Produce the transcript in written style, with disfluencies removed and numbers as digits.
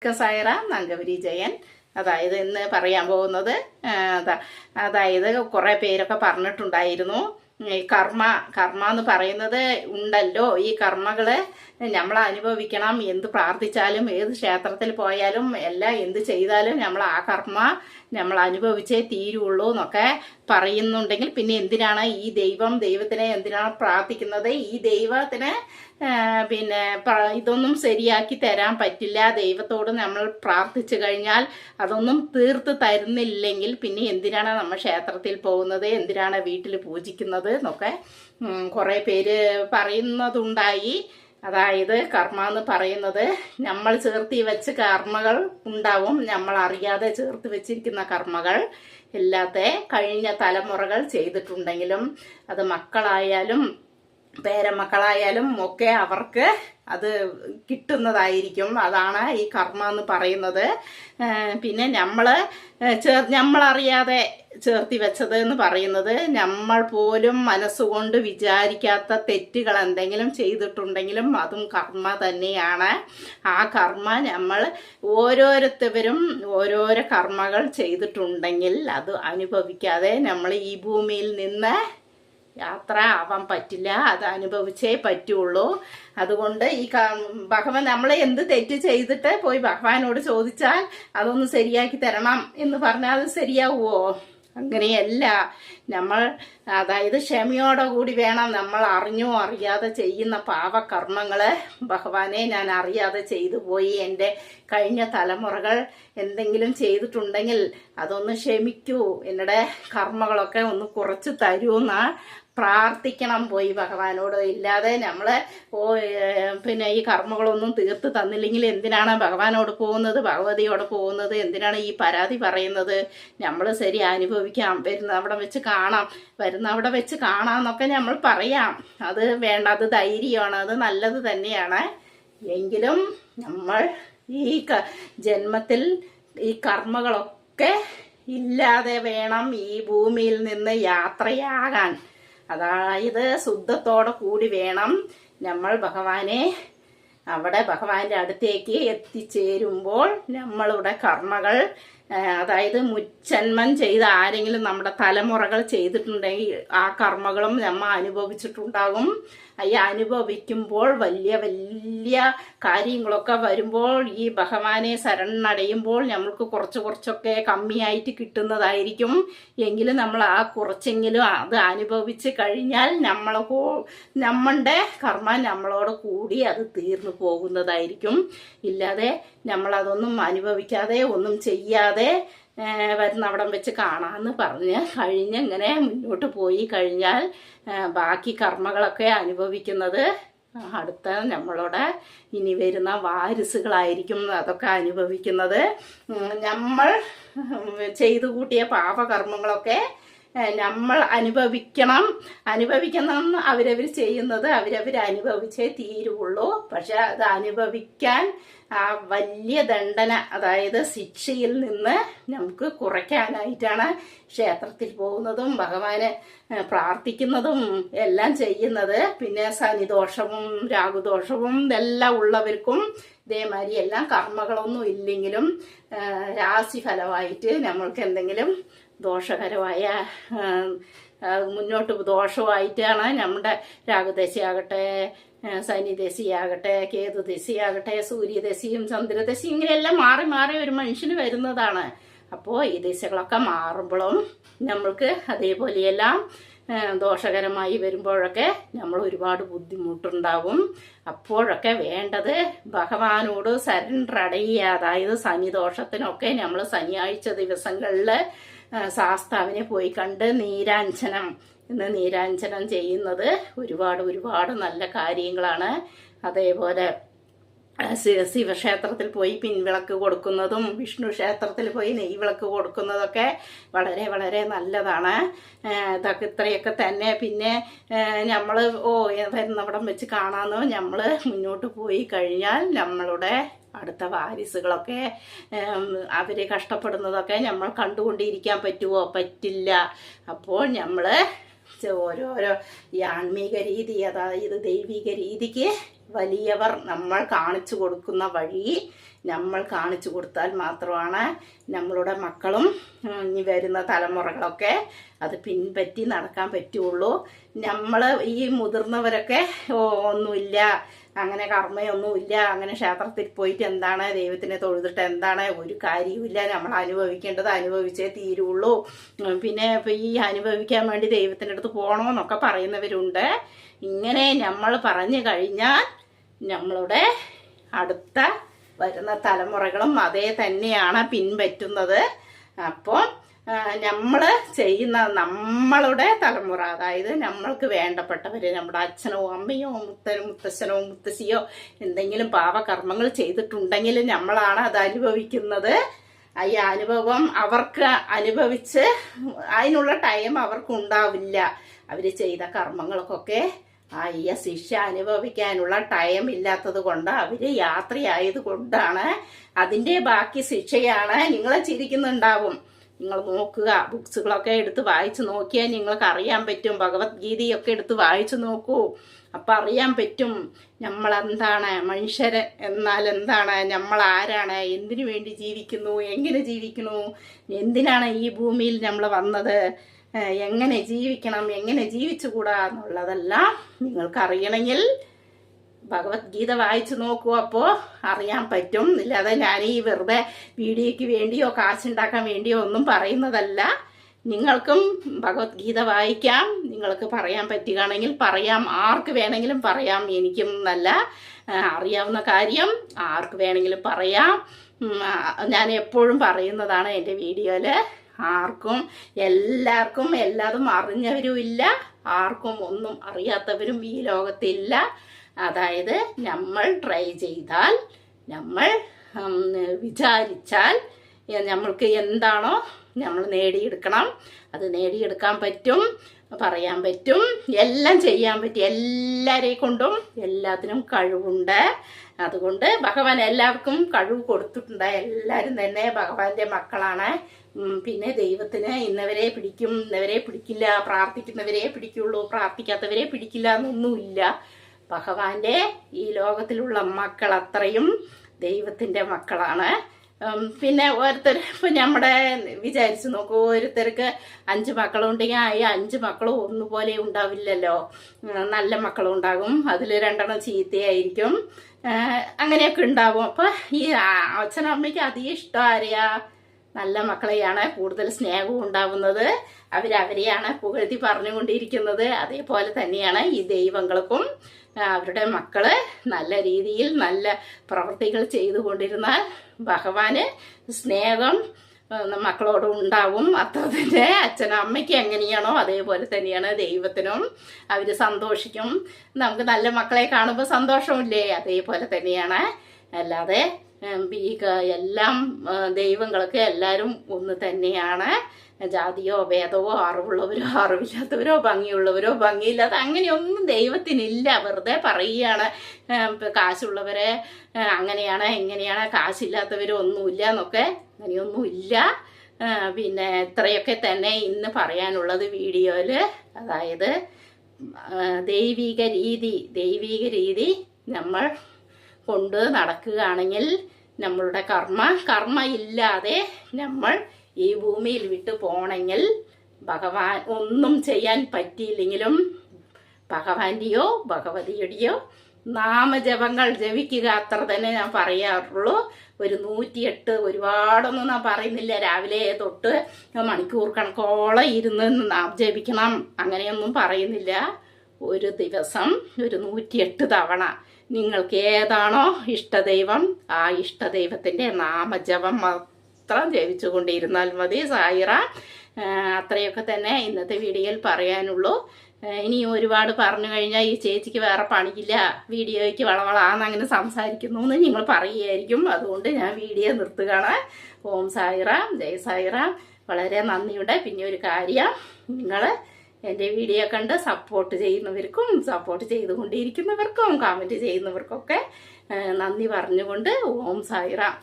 സായിറാം നങ്കവരി ജയൻ. അതായത് ഇന്ന് പറയാൻ പോകുന്നത് അതായത് കുറേ പേരൊക്കെ പറഞ്ഞിട്ടുണ്ടായിരുന്നു, ഈ കർമ്മ എന്ന് പറയുന്നത് ഉണ്ടല്ലോ, ഈ കർമ്മകള് നമ്മൾ അനുഭവിക്കണം. എന്ത് പ്രാർത്ഥിച്ചാലും ഏത് ക്ഷേത്രത്തിൽ പോയാലും എല്ലാം എന്ത് ചെയ്താലും നമ്മൾ ആ കർമ്മ നമ്മൾ അനുഭവിച്ചേ തീരുള്ളൂ എന്നൊക്കെ പറയുന്നുണ്ടെങ്കിൽ പിന്നെ എന്തിനാണ് ഈ ദൈവത്തിനെ എന്തിനാണ് പ്രാർത്ഥിക്കുന്നത്? ഈ ദൈവത്തിന് പിന്നെ ഇതൊന്നും ശരിയാക്കി തരാൻ പറ്റില്ല. ദൈവത്തോട് നമ്മൾ പ്രാർത്ഥിച്ചു കഴിഞ്ഞാൽ അതൊന്നും തീർത്ത് തരുന്നില്ലെങ്കിൽ പിന്നെ എന്തിനാണ് നമ്മൾ ക്ഷേത്രത്തിൽ പോകുന്നത്, എന്തിനാണ് വീട്ടിൽ പൂജിക്കുന്നത് എന്നൊക്കെ കുറേ പേര് പറയുന്നതുണ്ടായി. അതായത് കർമ്മ എന്ന് പറയുന്നത് നമ്മൾ ചേർത്തി വെച്ച് കർമ്മകൾ ഉണ്ടാവും, നമ്മൾ അറിയാതെ ചേർത്ത് വെച്ചിരിക്കുന്ന കർമ്മകൾ എല്ലാത്തെ കഴിഞ്ഞ തലമുറകൾ ചെയ്തിട്ടുണ്ടെങ്കിലും അത് മക്കളായാലും പേരമക്കളായാലും ഒക്കെ അവർക്ക് അത് കിട്ടുന്നതായിരിക്കും. അതാണ് ഈ കർമ്മ എന്ന് പറയുന്നത്. പിന്നെ നമ്മളറിയാതെ ചേർത്തി വെച്ചത് എന്ന് പറയുന്നത് നമ്മൾ പോലും മനസ്സുകൊണ്ട് വിചാരിക്കാത്ത തെറ്റുകൾ എന്തെങ്കിലും ചെയ്തിട്ടുണ്ടെങ്കിലും അതും കർമ്മ തന്നെയാണ്. ആ കർമ്മ നമ്മൾ ഓരോരുത്തരും ഓരോരോ കർമ്മകൾ ചെയ്തിട്ടുണ്ടെങ്കിൽ അത് അനുഭവിക്കാതെ നമ്മൾ ഈ ഭൂമിയിൽ നിന്ന് യാത്ര ആവാൻ പറ്റില്ല, അത് അനുഭവിച്ചേ പറ്റുള്ളൂ. അതുകൊണ്ട് ഈ ഭഗവാൻ നമ്മളെ എന്ത് തെറ്റ് ചെയ്തിട്ട് പോയി ഭഗവാനോട് ചോദിച്ചാൽ അതൊന്ന് ശരിയാക്കി തരണം എന്ന് പറഞ്ഞാൽ അത് ശരിയാവുമോ? അങ്ങനെയല്ല. നമ്മൾ അതായത് ക്ഷമയോടുകൂടി വേണം. നമ്മൾ അറിഞ്ഞോ അറിയാതെ ചെയ്യുന്ന പാവകർമ്മങ്ങള് ഭഗവാനെ ഞാൻ അറിയാതെ ചെയ്തു പോയി, എൻ്റെ കഴിഞ്ഞ തലമുറകൾ എന്തെങ്കിലും ചെയ്തിട്ടുണ്ടെങ്കിൽ അതൊന്ന് ക്ഷമിക്കൂ, എന്നോട് കർമ്മങ്ങളൊക്കെ ഒന്ന് കുറച്ച് തരൂന്ന് പ്രാർത്ഥിക്കണം പോയി ഭഗവാനോട്. ഇല്ലാതെ നമ്മൾ പിന്നെ ഈ കർമ്മങ്ങളൊന്നും തീർത്ത് തന്നില്ലെങ്കിൽ എന്തിനാണ് ഭഗവാനോട് പോകുന്നത്, ഭഗവതിയോട് പോകുന്നത്? എന്തിനാണ് ഈ പരാതി പറയുന്നത്? നമ്മൾ ശരി അനുഭവിക്കാം, വരുന്ന അവിടെ വെച്ച് കാണാം, അവിടെ വെച്ച് കാണാമെന്നൊക്കെ നമ്മൾ പറയാം. അത് വേണ്ട, അത് ധൈര്യമാണ്, അത് നല്ലത് തന്നെയാണ്. എങ്കിലും നമ്മൾ ഈ ജന്മത്തിൽ ഈ കർമ്മങ്ങളൊക്കെ ഇല്ലാതെ വേണം ഈ ഭൂമിയിൽ നിന്ന് യാത്രയാകാൻ. അതായത് ശുദ്ധത്തോടെ കൂടി വേണം നമ്മൾ ഭഗവാന്റെ അടുത്തേക്ക് എത്തിച്ചേരുമ്പോൾ നമ്മളുടെ കർമ്മകൾ, അതായത് മുജ്ജന്മം ചെയ്ത ആരെങ്കിലും നമ്മുടെ തലമുറകൾ ചെയ്തിട്ടുണ്ടെങ്കിൽ ആ കർമ്മകളും നമ്മൾ അനുഭവിച്ചിട്ടുണ്ടാകും. ഈ അനുഭവിക്കുമ്പോൾ വലിയ വലിയ കാര്യങ്ങളൊക്കെ വരുമ്പോൾ ഈ ഭഗവാനെ ശരണടയുമ്പോൾ നമ്മൾക്ക് കുറച്ചൊക്കെ കമ്മിയായിട്ട് കിട്ടുന്നതായിരിക്കും. എങ്കിലും നമ്മൾ ആ കുറച്ചെങ്കിലും അത് അനുഭവിച്ച് കഴിഞ്ഞാൽ നമ്മളുടെ കർമ്മ നമ്മളോട് കൂടി അത് തീർന്നു പോകുന്നതായിരിക്കും. ഇല്ലാതെ നമ്മളതൊന്നും അനുഭവിക്കാതെ ഒന്നും ചെയ്യാതെ വരുന്നവിടം വെച്ച് കാണാമെന്ന് പറഞ്ഞ് ഇങ്ങനെ മുന്നോട്ട് പോയി കഴിഞ്ഞാൽ ബാക്കി കർമ്മകളൊക്കെ അനുഭവിക്കുന്നത് അടുത്ത നമ്മളോട് ഇനി വരുന്ന വാരിസുകളായിരിക്കും അതൊക്കെ അനുഭവിക്കുന്നത്. നമ്മൾ ചെയ്തു കൂട്ടിയ പാപകർമ്മങ്ങളൊക്കെ നമ്മൾ അനുഭവിക്കണം. അവരവർ ചെയ്യുന്നത് അവരവർ അനുഭവിച്ചേ തീരുള്ളൂ. പക്ഷെ അത് അനുഭവിക്കാൻ ആ വലിയ ദണ്ഡന, അതായത് ശിക്ഷയിൽ നിന്ന് നമുക്ക് കുറയ്ക്കാനായിട്ടാണ് ക്ഷേത്രത്തിൽ പോകുന്നതും ഭഗവാനെ പ്രാർത്ഥിക്കുന്നതും എല്ലാം ചെയ്യുന്നത്. പിന്നെ ശനിദോഷവും രാഹുദോഷവും ഇതെല്ലാം ഉള്ളവർക്കും ഇതേമാതിരി എല്ലാം കർമ്മകളൊന്നും ഇല്ലെങ്കിലും രാശിഫലമായിട്ട് നമ്മൾക്ക് എന്തെങ്കിലും ദോഷകരമായ മുന്നോട്ട് ദോഷമായിട്ടാണ് നമ്മുടെ രാഹുദശയാകട്ടെ, ശനിദശയാകട്ടെ, കേതുദശയാകട്ടെ, സൂര്യദശയും ചന്ദ്രദശയും ഇങ്ങനെയെല്ലാം മാറി മാറി ഒരു മനുഷ്യന് വരുന്നതാണ്. അപ്പോൾ ഈ ദശകളൊക്കെ മാറുമ്പോഴും നമ്മൾക്ക് അതേപോലെയെല്ലാം ദോഷകരമായി വരുമ്പോഴൊക്കെ നമ്മൾ ഒരുപാട് ബുദ്ധിമുട്ടുണ്ടാവും. അപ്പോഴൊക്കെ വേണ്ടത് ഭഗവാനോട് സറണ്ടർ അടയുക. അതായത് ശനിദോഷത്തിനൊക്കെ നമ്മൾ ശനിയാഴ്ച ദിവസങ്ങളിൽ ശാസ്താവിനെ പോയി കണ്ട് നീരാഞ്ജനം ചെയ്യുന്നത് ഒരുപാട് നല്ല കാര്യങ്ങളാണ്. അതേപോലെ ശിവക്ഷേത്രത്തിൽ പോയി പിൻവിളക്ക് കൊടുക്കുന്നതും വിഷ്ണു ക്ഷേത്രത്തിൽ പോയി നെയ്വിളക്ക് കൊടുക്കുന്നതൊക്കെ വളരെ വളരെ നല്ലതാണ്. ഇതൊക്കെ ഇത്രയൊക്കെ തന്നെ. പിന്നെ നമ്മൾ വരുന്നവിടം വെച്ച് കാണാമെന്നോ നമ്മൾ മുന്നോട്ട് പോയി കഴിഞ്ഞാൽ നമ്മളുടെ അടുത്ത വാരിസുകളൊക്കെ അവര് കഷ്ടപ്പെടുന്നതൊക്കെ നമ്മൾ കണ്ടുകൊണ്ടിരിക്കാൻ പറ്റുമോ? പറ്റില്ല. അപ്പോൾ നമ്മൾ ഓരോരോ ഈ ആത്മീക രീതി, അതായത് ദൈവിക രീതിക്ക് വലിയവർ നമ്മൾ കാണിച്ചു കൊടുക്കുന്ന വഴി നമ്മൾ കാണിച്ചു കൊടുത്താൽ മാത്രമാണ് നമ്മളുടെ മക്കളും ഇനി വരുന്ന തലമുറകളൊക്കെ അത് പിൻപറ്റി നടക്കാൻ പറ്റുള്ളൂ. നമ്മൾ ഈ മുതിർന്നവരൊക്കെ ഒന്നുമില്ല, അങ്ങനെ കർമ്മയൊന്നുമില്ല, അങ്ങനെ ക്ഷേത്രത്തിൽ പോയിട്ട് എന്താണ്, ദൈവത്തിനെ തൊഴുതിട്ട് എന്താണ്, ഒരു കാര്യവുമില്ല, നമ്മൾ അനുഭവിക്കേണ്ടത് അനുഭവിച്ചേ തീരുള്ളൂ, പിന്നെ ഇപ്പം ഈ അനുഭവിക്കാൻ വേണ്ടി ദൈവത്തിൻ്റെ അടുത്ത് പോകണമെന്നൊക്കെ പറയുന്നവരുണ്ട്. ഇങ്ങനെ നമ്മൾ പറഞ്ഞു കഴിഞ്ഞാൽ നമ്മളുടെ അടുത്ത വരുന്ന തലമുറകളും അതേ തന്നെയാണ് പിൻപറ്റുന്നത്. അപ്പോൾ നമ്മൾ ചെയ്യുന്ന നമ്മളുടെ തലമുറ, അതായത് നമ്മൾക്ക് വേണ്ടപ്പെട്ടവർ, നമ്മുടെ അച്ഛനോ അമ്മയോ മുത്തശ്ശനോ മുത്തശ്ശിയോ എന്തെങ്കിലും പാപകർമ്മങ്ങൾ ചെയ്തിട്ടുണ്ടെങ്കിൽ നമ്മളാണ് അത് അനുഭവിക്കുന്നത്. ഈ അനുഭവം അവർക്ക് അനുഭവിച്ച് അതിനുള്ള ടൈം അവർക്ക് ഉണ്ടാവില്ല. അവർ ചെയ്ത കർമ്മങ്ങൾക്കൊക്കെ ഈ ശിക്ഷ അനുഭവിക്കാനുള്ള ടൈം ഇല്ലാത്തത് കൊണ്ട് അവർ യാത്രയായത് കൊണ്ടാണ്. അതിൻ്റെ ബാക്കി ശിക്ഷയാണ്. നിങ്ങളെ ചിരിക്കുന്നുണ്ടാവും. നിങ്ങൾ നോക്കുക, ബുക്സുകളൊക്കെ എടുത്ത് വായിച്ചു നോക്കിയാൽ നിങ്ങൾക്ക് അറിയാൻ പറ്റും. ഭഗവത്ഗീതയൊക്കെ എടുത്ത് വായിച്ചു നോക്കൂ, അപ്പം അറിയാൻ പറ്റും നമ്മളെന്താണ്, മനുഷ്യര് എന്നാൽ എന്താണ്, നമ്മൾ ആരാണ്, എന്തിനു വേണ്ടി ജീവിക്കുന്നു, എങ്ങനെ ജീവിക്കുന്നു, എന്തിനാണ് ഈ ഭൂമിയിൽ നമ്മൾ വന്നത്, എങ്ങനെ ജീവിക്കണം, എങ്ങനെ ജീവിച്ചുകൂടാ എന്നുള്ളതെല്ലാം നിങ്ങൾക്കറിയണമെങ്കിൽ ഭഗവത്ഗീത വായിച്ചു നോക്കൂ. അപ്പോൾ അറിയാൻ പറ്റും. ഇല്ലാതെ ഞാൻ ഈ വെറുതെ വീഡിയോയ്ക്ക് വേണ്ടിയോ കാശുണ്ടാക്കാൻ വേണ്ടിയോ ഒന്നും പറയുന്നതല്ല. നിങ്ങൾക്കും ഭഗവത്ഗീത വായിക്കാം, നിങ്ങൾക്ക് പറയാൻ പറ്റുകയാണെങ്കിൽ പറയാം, ആർക്ക് വേണമെങ്കിലും പറയാം. എനിക്കും നല്ല അറിയാവുന്ന കാര്യം ആർക്ക് വേണമെങ്കിലും പറയാം. ഞാൻ എപ്പോഴും പറയുന്നതാണ് എൻ്റെ വീഡിയോയിൽ. ആർക്കും എല്ലാവർക്കും എല്ലാതും അറിഞ്ഞവരും ഇല്ല, ആർക്കും ഒന്നും അറിയാത്തവരും ഈ ലോകത്തില്ല. അതായത് നമ്മൾ ട്രൈ ചെയ്താൽ, നമ്മൾ വിചാരിച്ചാൽ നമ്മൾക്ക് എന്താണോ നമ്മൾ നേടിയെടുക്കണം അത് നേടിയെടുക്കാൻ പറ്റും, പറയാൻ പറ്റും, എല്ലാം ചെയ്യാൻ പറ്റും. എല്ലാവരെ കൊണ്ടും എല്ലാത്തിനും കഴിവുണ്ട്. അതുകൊണ്ട് ഭഗവാൻ എല്ലാവർക്കും കഴിവ് കൊടുത്തിട്ടുണ്ട്. എല്ലാവരും തന്നെ ഭഗവാന്റെ മക്കളാണ്. പിന്നെ ദൈവത്തിന് ഇന്നവരെ പിടിക്കും, ഇന്നവരെ പിടിക്കില്ല, പ്രാർത്ഥിക്കുന്നവരെ പിടിക്കുള്ളൂ, പ്രാർത്ഥിക്കാത്തവരെ പിടിക്കില്ല എന്നൊന്നുമില്ല. ഭഗവാന്റെ ഈ ലോകത്തിലുള്ള മക്കൾ അത്രയും ദൈവത്തിൻ്റെ മക്കളാണ്. പിന്നെ ഓരോരുത്തർ ഇപ്പം നമ്മുടെ വിചാരിച്ചു നോക്കൂ, ഓരോരുത്തർക്ക് 5 മക്കളുണ്ടെങ്കിൽ ഈ 5 മക്കളും ഒന്നുപോലെ ഉണ്ടാവില്ലല്ലോ. നല്ല മക്കളും ഉണ്ടാകും, അതിൽ 2 ചീത്തയായിരിക്കും, അങ്ങനെയൊക്കെ ഉണ്ടാവും. അപ്പം ഈ അച്ഛനും അമ്മയ്ക്ക് അധികം ഇഷ്ടം ആരെയാ? നല്ല മക്കളെയാണ് കൂടുതൽ സ്നേഹവും ഉണ്ടാവുന്നത്. അവരെയാണ് പുകഴ്ത്തി പറഞ്ഞുകൊണ്ടിരിക്കുന്നത്. അതേപോലെ തന്നെയാണ് ഈ ദൈവങ്ങൾക്കും അവരുടെ മക്കള് നല്ല രീതിയിൽ നല്ല പ്രവൃത്തികൾ ചെയ്തുകൊണ്ടിരുന്നാൽ ഭഗവാന് സ്നേഹം മക്കളോട് ഉണ്ടാവും. അത്ര തന്നെ അച്ഛനും അമ്മയ്ക്ക് എങ്ങനെയാണോ അതേപോലെ തന്നെയാണ് ദൈവത്തിനും. അവർ സന്തോഷിക്കും. നമുക്ക് നല്ല മക്കളെ കാണുമ്പോൾ സന്തോഷമില്ലേ? അതേപോലെ തന്നെയാണ്. അല്ലാതെ എല്ലാം ദൈവങ്ങൾക്ക് എല്ലാവരും ഒന്ന് തന്നെയാണ്. ജാതിയോ ഭേദമോ അറിവുള്ളവരോ അറിവില്ലാത്തവരോ ഭംഗിയുള്ളവരോ ഭംഗിയില്ലാത്ത അങ്ങനെയൊന്നും ദൈവത്തിനില്ല. വെറുതെ പറയുകയാണ് കാശുള്ളവരെ അങ്ങനെയാണ് ഇങ്ങനെയാണ്, കാശില്ലാത്തവരും ഒന്നുമില്ല എന്നൊക്കെ. അങ്ങനെയൊന്നുമില്ല. പിന്നെ ഇത്രയൊക്കെ തന്നെ ഇന്ന് പറയാനുള്ളത് വീഡിയോയിൽ. അതായത് ദൈവിക രീതി നമ്മൾ കൊണ്ട് നടക്കുകയാണെങ്കിൽ നമ്മളുടെ കർമ്മ ഇല്ലാതെ നമ്മൾ ഈ ഭൂമിയിൽ വിട്ടു പോകണമെങ്കിൽ ഭഗവാൻ ഒന്നും ചെയ്യാൻ പറ്റിയില്ലെങ്കിലും ഭഗവാന്റെയോ ഭഗവതിയുടെയോ നാമജപങ്ങൾ ജപിക്കുക, അത്ര തന്നെ ഞാൻ പറയാറുള്ളൂ. ഒരു 108 ഒരുപാടൊന്നും ഞാൻ പറയുന്നില്ല. രാവിലെ തൊട്ട് മണിക്കൂർ കണക്കോളം ഇരുന്ന് ജപിക്കണം അങ്ങനെയൊന്നും പറയുന്നില്ല. ഒരു ദിവസം ഒരു 108 തവണ നിങ്ങൾക്ക് ഏതാണോ ഇഷ്ടദൈവം ആ ഇഷ്ടദൈവത്തിൻ്റെ നാമജപം മാത്രം ജപിച്ചുകൊണ്ടിരുന്നാൽ മതി. സായിറാം. അത്രയൊക്കെ തന്നെ ഇന്നത്തെ വീഡിയോയിൽ പറയാനുള്ളൂ. ഇനി ഒരുപാട് പറഞ്ഞു കഴിഞ്ഞാൽ ഈ ചേച്ചിക്ക് വേറെ പണിയില്ല, വീഡിയോയ്ക്ക് വളവളാന്ന് അങ്ങനെ സംസാരിക്കുന്നു എന്ന് നിങ്ങൾ പറയുമായിരിക്കും. അതുകൊണ്ട് ഞാൻ വീഡിയോ നിർത്തുകയാണ്. ഓം സായിറാം, ജയ് സായിറാം. വളരെ നന്ദിയുണ്ട്. പിന്നെ ഒരു കാര്യം, നിങ്ങൾ എൻ്റെ വീഡിയോ കണ്ട് സപ്പോർട്ട് ചെയ്യുന്നവർക്കും സപ്പോർട്ട് ചെയ്തുകൊണ്ടിരിക്കുന്നവർക്കും കമൻറ്റ് ചെയ്യുന്നവർക്കൊക്കെ നന്ദി പറഞ്ഞുകൊണ്ട് ഓം സായിറാം.